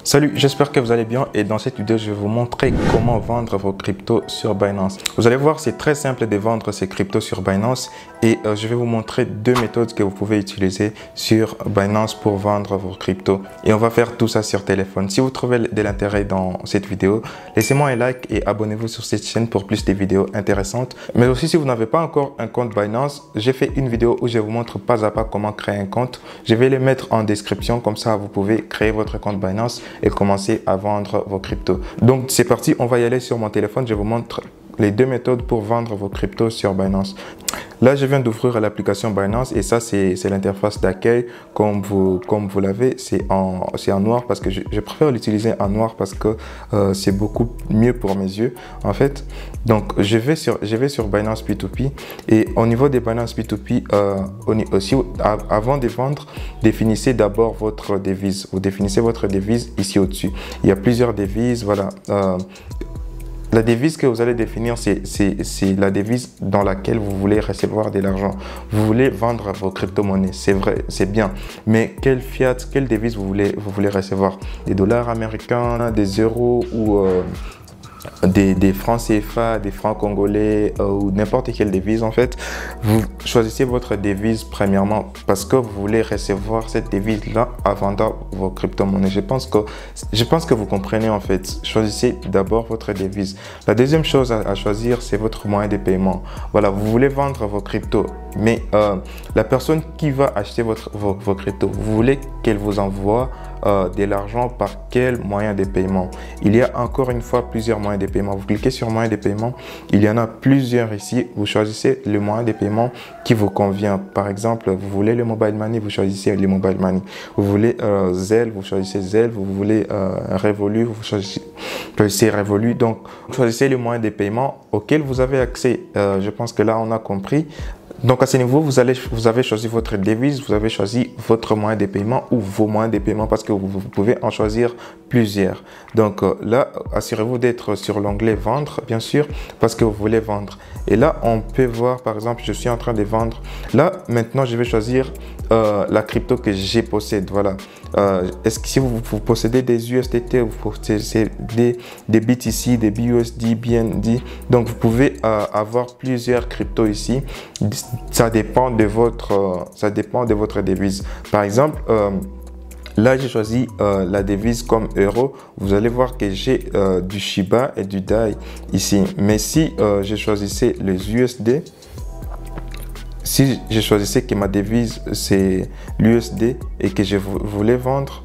Salut, j'espère que vous allez bien et dans cette vidéo, je vais vous montrer comment vendre vos cryptos sur Binance. Vous allez voir, c'est très simple de vendre ces cryptos sur Binance et je vais vous montrer deux méthodes que vous pouvez utiliser sur Binance pour vendre vos cryptos. Et on va faire tout ça sur téléphone. Si vous trouvez de l'intérêt dans cette vidéo, laissez-moi un like et abonnez-vous sur cette chaîne pour plus de vidéos intéressantes. Mais aussi, si vous n'avez pas encore un compte Binance, j'ai fait une vidéo où je vous montre pas à pas comment créer un compte. Je vais les mettre en description, comme ça vous pouvez créer votre compte Binance et commencer à vendre vos cryptos. Donc c'est parti, on va y aller sur mon téléphone. Je vous montre les deux méthodes pour vendre vos cryptos sur Binance. Là, je viens d'ouvrir l'application Binance et ça, c'est l'interface d'accueil. Comme vous l'avez, c'est en noir parce que je préfère l'utiliser en noir parce que c'est beaucoup mieux pour mes yeux, en fait. Donc, je vais sur Binance P2P et au niveau des Binance P2P, aussi, avant de vendre, définissez d'abord votre devise. Vous définissez votre devise ici au-dessus. Il y a plusieurs devises, voilà. La devise que vous allez définir, c'est la devise dans laquelle vous voulez recevoir de l'argent. Vous voulez vendre vos crypto-monnaies, c'est vrai, c'est bien. Mais quelle fiat, quelle devise vous voulez recevoir? Des dollars américains, des euros ou des francs CFA, des francs congolais ou n'importe quelle devise en fait. Vous choisissez votre devise premièrement parce que vous voulez recevoir cette devise là en vendant vos crypto-monnaies. Je pense que vous comprenez en fait. Choisissez d'abord votre devise. La deuxième chose à choisir, c'est votre moyen de paiement. Voilà, vous voulez vendre vos cryptos, mais la personne qui va acheter vos cryptos, vous voulez qu'elle vous envoie de l'argent par quel moyen de paiement? Il y a encore une fois plusieurs moyens de paiement. Vous cliquez sur moyen de paiement, il y en a plusieurs ici. Vous choisissez le moyen de paiement qui vous convient. Par exemple, vous voulez le mobile money, vous choisissez le mobile money. Vous voulez Zelle, vous choisissez Zelle. Vous voulez Revolut, vous choisissez Revolut. Donc, vous choisissez le moyen de paiement auquel vous avez accès. Je pense que là, on a compris. Donc à ce niveau, vous avez choisi votre devise, vous avez choisi votre moyen de paiement ou vos moyens de paiement parce que vous pouvez en choisir plusieurs. Donc là, assurez-vous d'être sur l'onglet vendre, bien sûr, parce que vous voulez vendre. Et là, on peut voir, par exemple, je suis en train de vendre. Là, maintenant, je vais choisir la crypto que j'ai possède. Voilà. Est-ce que si vous possédez des USDT, vous possédez des BTC, des BUSD, BND, donc vous pouvez avoir plusieurs cryptos ici. Ça dépend de votre devise. Par exemple, là, j'ai choisi la devise comme euro. Vous allez voir que j'ai du Shiba et du DAI ici. Mais si je choisissais les USD, si je choisissais que ma devise c'est l'USD et que je voulais vendre,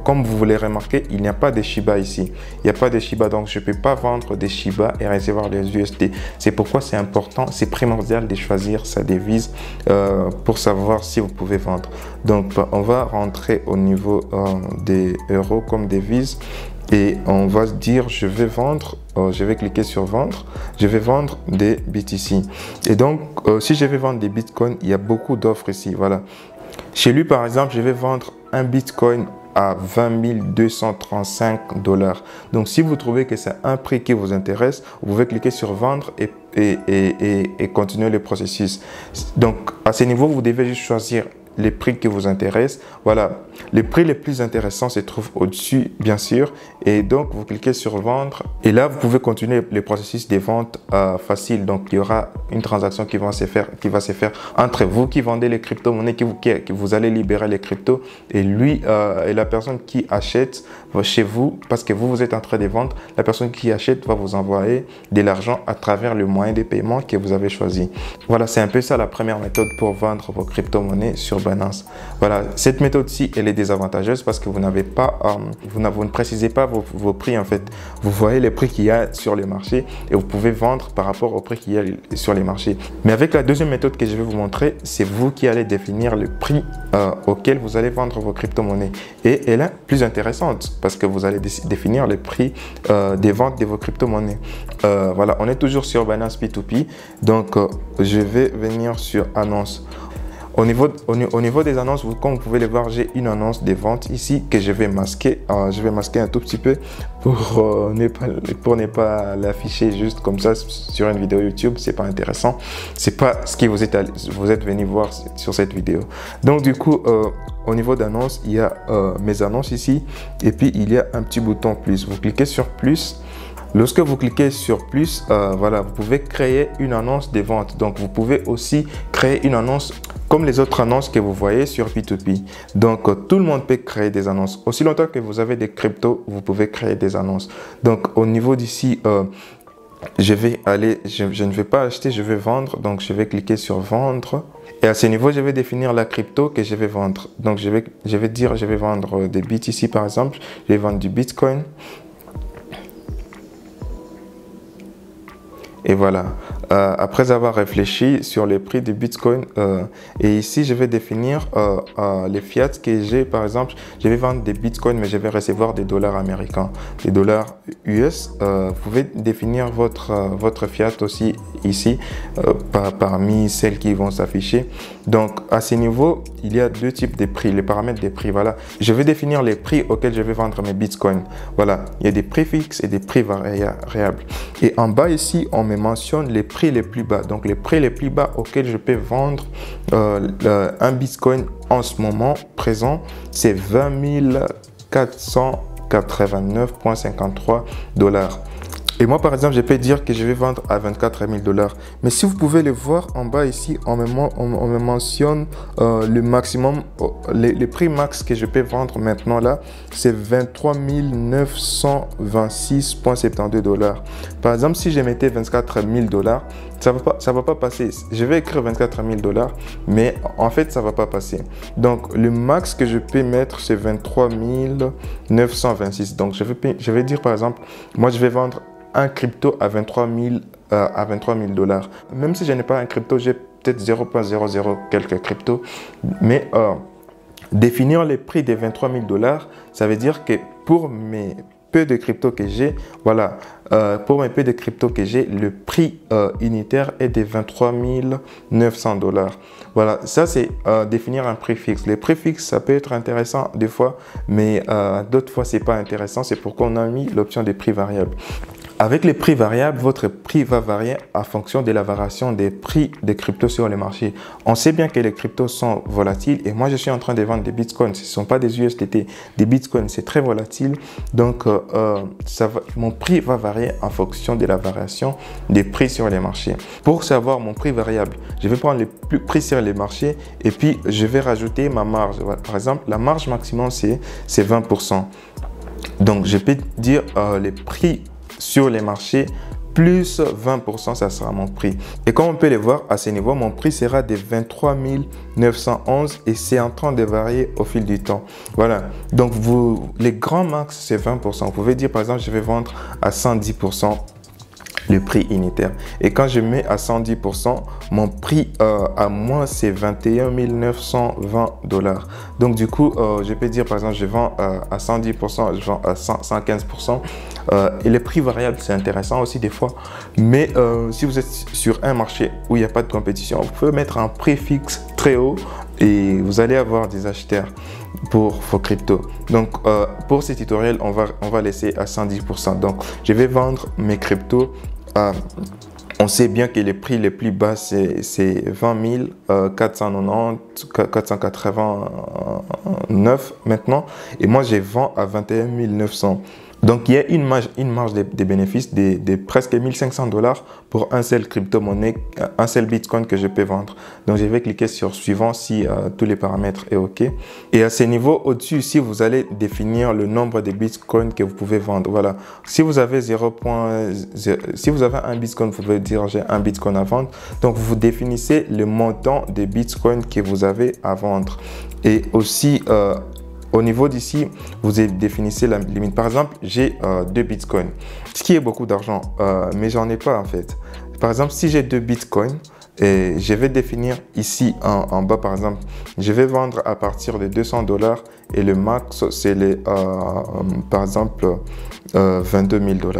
comme vous voulez remarquer, il n'y a pas de Shiba ici. Il n'y a pas de Shiba, donc je ne peux pas vendre des Shiba et recevoir les USD. C'est pourquoi c'est important, c'est primordial de choisir sa devise pour savoir si vous pouvez vendre. Donc, on va rentrer au niveau des euros comme devise. Et on va se dire, je vais vendre, je vais cliquer sur vendre, je vais vendre des BTC. Et donc, si je vais vendre des bitcoins, il y a beaucoup d'offres ici, voilà. Chez lui, par exemple, je vais vendre un bitcoin à 20 235 $. Donc, si vous trouvez que c'est un prix qui vous intéresse, vous pouvez cliquer sur vendre et continuer le processus. Donc, à ce niveau, vous devez juste choisir les prix qui vous intéressent. Voilà, les prix les plus intéressants se trouvent au-dessus, bien sûr. Et donc, vous cliquez sur vendre. Et là, vous pouvez continuer le processus de vente facile. Donc, il y aura une transaction qui va se faire entre vous qui vendez les crypto-monnaies, qui vous allez libérer les cryptos, et lui et la personne qui achète chez vous, parce que vous êtes en train de vendre, la personne qui achète va vous envoyer de l'argent à travers le moyen de paiement que vous avez choisi. Voilà, c'est un peu ça la première méthode pour vendre vos crypto-monnaies sur Binance. Voilà, cette méthode-ci, elle est désavantageuse parce que vous n'avez pas, vous ne précisez pas vos prix en fait. Vous voyez les prix qu'il y a sur les marchés et vous pouvez vendre par rapport au prix qu'il y a sur les marchés. Mais avec la deuxième méthode que je vais vous montrer, c'est vous qui allez définir le prix auquel vous allez vendre vos crypto-monnaies. Et elle est plus intéressante parce que vous allez définir le prix des ventes de vos crypto-monnaies. Voilà, on est toujours sur Binance P2P. Donc, je vais venir sur annonce. Au niveau des annonces, comme vous pouvez le voir, j'ai une annonce de vente ici que je vais masquer. Je vais masquer un tout petit peu pour ne pas l'afficher juste comme ça sur une vidéo YouTube, c'est pas intéressant. C'est pas ce que vous êtes venu voir sur cette vidéo. Donc du coup, au niveau d'annonces, il y a mes annonces ici et puis il y a un petit bouton plus. Vous cliquez sur plus. Lorsque vous cliquez sur plus, voilà, vous pouvez créer une annonce de vente. Donc, vous pouvez aussi créer une annonce comme les autres annonces que vous voyez sur P2P. Donc, tout le monde peut créer des annonces. Aussi longtemps que vous avez des cryptos, vous pouvez créer des annonces. Donc, au niveau d'ici, je ne vais pas acheter, je vais vendre. Donc, je vais cliquer sur vendre. Et à ce niveau, je vais définir la crypto que je vais vendre. Donc, je vais dire, je vais vendre des BTC par exemple. Je vais vendre du Bitcoin. Et voilà, après avoir réfléchi sur les prix du Bitcoin, et ici je vais définir les fiat que j'ai. Par exemple, je vais vendre des Bitcoins, mais je vais recevoir des dollars américains, des dollars US. Vous pouvez définir votre fiat aussi ici, parmi celles qui vont s'afficher. Donc à ce niveau, il y a deux types de prix, les paramètres des prix. Voilà, je vais définir les prix auxquels je vais vendre mes Bitcoins. Voilà, il y a des prix fixes et des prix variables. Et en bas ici, on me mentionne les prix les plus bas. Donc les prix les plus bas auxquels je peux vendre un Bitcoin en ce moment présent, c'est 20 489,53 $. Et moi, par exemple, je peux dire que je vais vendre à 24 000 $. Mais si vous pouvez le voir en bas ici, on me mentionne le maximum, les prix max que je peux vendre maintenant là, c'est 23 926,72 $. Par exemple, si je mettais 24 000 $, ça va pas passer. Je vais écrire 24 000 $, mais en fait, ça va pas passer. Donc, le max que je peux mettre, c'est 23 926. Donc, je vais dire, par exemple, moi, je vais vendre un crypto à 23 000 $. Même si je n'ai pas un crypto, j'ai peut-être 0,00 quelques cryptos. Mais définir les prix des 23 000 $, ça veut dire que pour mes peu de crypto que j'ai, voilà, pour mes peu de crypto que j'ai, le prix unitaire est de 23 900 $. Voilà, ça c'est définir un prix fixe. Les prix fixes, ça peut être intéressant des fois, mais d'autres fois, c'est pas intéressant. C'est pourquoi on a mis l'option des prix variables. Avec les prix variables, votre prix va varier en fonction de la variation des prix des cryptos sur le marché. On sait bien que les cryptos sont volatiles et moi, je suis en train de vendre des bitcoins. Ce ne sont pas des USDT, des bitcoins, c'est très volatile. Donc, mon prix va varier en fonction de la variation des prix sur les marchés. Pour savoir mon prix variable, je vais prendre les prix sur les marchés et puis je vais rajouter ma marge. Par exemple, la marge maximum, c'est 20%. Donc, je peux dire les prix sur les marchés, plus 20%, ça sera mon prix. Et comme on peut le voir, à ce niveau, mon prix sera de 23 911 et c'est en train de varier au fil du temps. Voilà. Donc, les grands max, c'est 20%. Vous pouvez dire, par exemple, je vais vendre à 110% le prix unitaire. Et quand je mets à 110%, mon prix à moi, c'est 21 920 $. Donc, du coup, je peux dire, par exemple, je vends à 110%, je vends à 115%. Et les prix variables, c'est intéressant aussi des fois. Mais si vous êtes sur un marché où il n'y a pas de compétition, vous pouvez mettre un prix fixe très haut et vous allez avoir des acheteurs pour vos cryptos. Donc, pour ce tutoriel, on va laisser à 110%. Donc, je vais vendre mes cryptos à... On sait bien que les prix les plus bas, c'est 20 490, 489 maintenant. Et moi, je vends à 21 900. Donc, il y a une marge des bénéfices de presque 1500 $ pour un seul crypto-monnaie, un seul Bitcoin que je peux vendre. Donc, je vais cliquer sur suivant si tous les paramètres sont OK. Et à ce niveau, au-dessus, ici, vous allez définir le nombre de Bitcoins que vous pouvez vendre. Voilà. Si vous avez si vous avez un Bitcoin, vous pouvez dire j'ai un Bitcoin à vendre. Donc, vous définissez le montant de Bitcoin que vous avez à vendre. Et aussi, au niveau d'ici, vous définissez la limite. Par exemple, j'ai 2 bitcoins, ce qui est beaucoup d'argent, mais j'en ai pas en fait. Par exemple, si j'ai 2 bitcoins, et je vais définir ici en bas, par exemple, je vais vendre à partir de 200 $ et le max, c'est par exemple 22 000 $.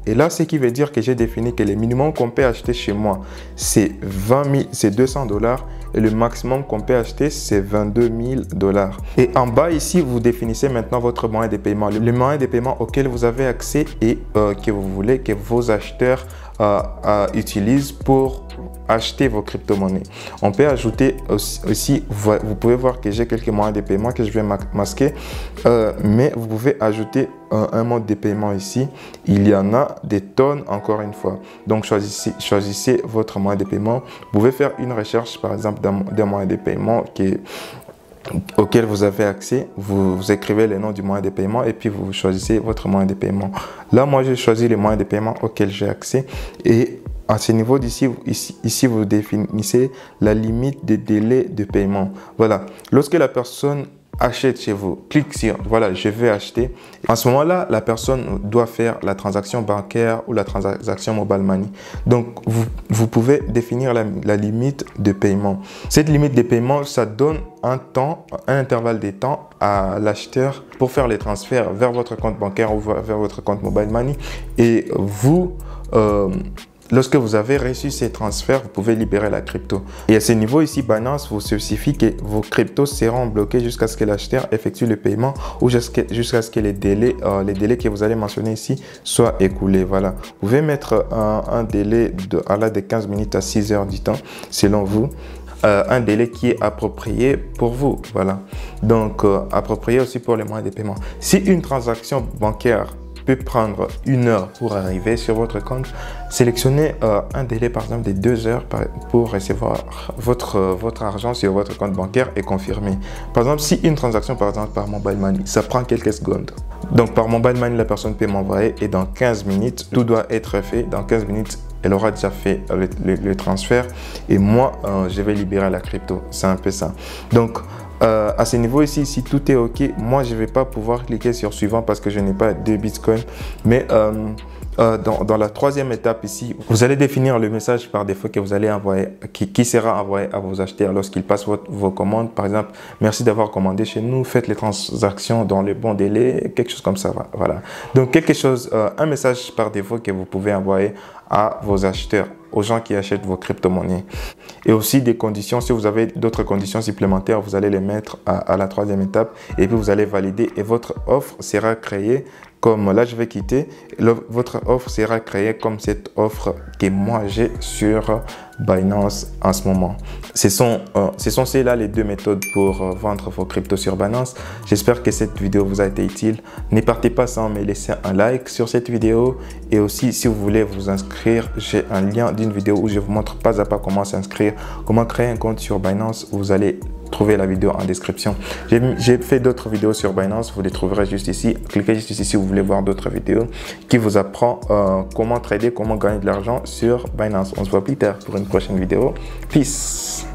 Et là, ce qui veut dire que j'ai défini que le minimum qu'on peut acheter chez moi, c'est 200 $ et le maximum qu'on peut acheter, c'est 22 000 $. Et en bas ici, vous définissez maintenant votre moyen de paiement. Le moyen de paiement auquel vous avez accès et que vous voulez que vos acheteurs utilisent pour acheter vos crypto-monnaies. On peut ajouter aussi, vous pouvez voir que j'ai quelques moyens de paiement que je vais masquer, mais vous pouvez ajouter un mode de paiement ici. Il y en a des tonnes encore une fois. Donc choisissez votre moyen de paiement. Vous pouvez faire une recherche par exemple d'un moyen de paiement auquel vous avez accès, vous écrivez le nom du moyen de paiement et puis vous choisissez votre moyen de paiement. Là, moi, j'ai choisi le moyen de paiement auquel j'ai accès et à ce niveau d'ici, ici, vous définissez la limite des délais de paiement. Voilà. Lorsque la personne achète chez vous, clique sur voilà, je vais acheter. En ce moment-là, la personne doit faire la transaction bancaire ou la transaction mobile money. Donc, vous pouvez définir la limite de paiement. Cette limite de paiement, ça donne un intervalle de temps à l'acheteur pour faire les transferts vers votre compte bancaire ou vers votre compte mobile money. Et vous, lorsque vous avez reçu ces transferts, vous pouvez libérer la crypto. Et à ce niveau ici, Binance vous spécifie que vos cryptos seront bloqués jusqu'à ce que l'acheteur effectue le paiement ou jusqu'à ce que les délais que vous allez mentionner ici soient écoulés. Voilà. Vous pouvez mettre un délai de 15 minutes à 6 heures du temps, selon vous. Un délai qui est approprié pour vous. Voilà. Donc, approprié aussi pour les moyens de paiement. Si une transaction bancaire peut prendre 1 heure pour arriver sur votre compte, sélectionnez un délai par exemple de 2 heures pour recevoir votre argent sur votre compte bancaire et confirmer. Par exemple, si une transaction par exemple par mobile money, ça prend quelques secondes. Donc par mobile money, la personne peut m'envoyer et dans 15 minutes, tout doit être fait. Dans 15 minutes, elle aura déjà fait le transfert et moi, je vais libérer la crypto. C'est un peu ça. Donc, à ce niveau ici, si tout est OK, moi, je ne vais pas pouvoir cliquer sur suivant parce que je n'ai pas de Bitcoin. Mais dans la troisième étape ici, vous allez définir le message par défaut que vous allez envoyer, qui sera envoyé à vos acheteurs lorsqu'ils passent vos commandes. Par exemple, merci d'avoir commandé chez nous, faites les transactions dans le bon délai, quelque chose comme ça. Voilà. Donc, un message par défaut que vous pouvez envoyer à vos acheteurs, aux gens qui achètent vos crypto-monnaies. Et aussi des conditions, si vous avez d'autres conditions supplémentaires, vous allez les mettre à la troisième étape et puis vous allez valider et votre offre sera créée comme, là je vais quitter, votre offre sera créée comme cette offre que moi j'ai sur Binance en ce moment. Ce sont là les deux méthodes pour vendre vos cryptos sur Binance. J'espère que cette vidéo vous a été utile. Ne partez pas sans me laisser un like sur cette vidéo et aussi si vous voulez vous inscrire, j'ai un lien d'une vidéo où je vous montre pas à pas comment s'inscrire, comment créer un compte sur Binance. Vous allez trouver la vidéo en description. J'ai fait d'autres vidéos sur Binance, vous les trouverez juste ici. Cliquez juste ici si vous voulez voir d'autres vidéos qui vous apprend comment trader, comment gagner de l'argent sur Binance. On se voit plus tard pour une prochaine vidéo. Peace!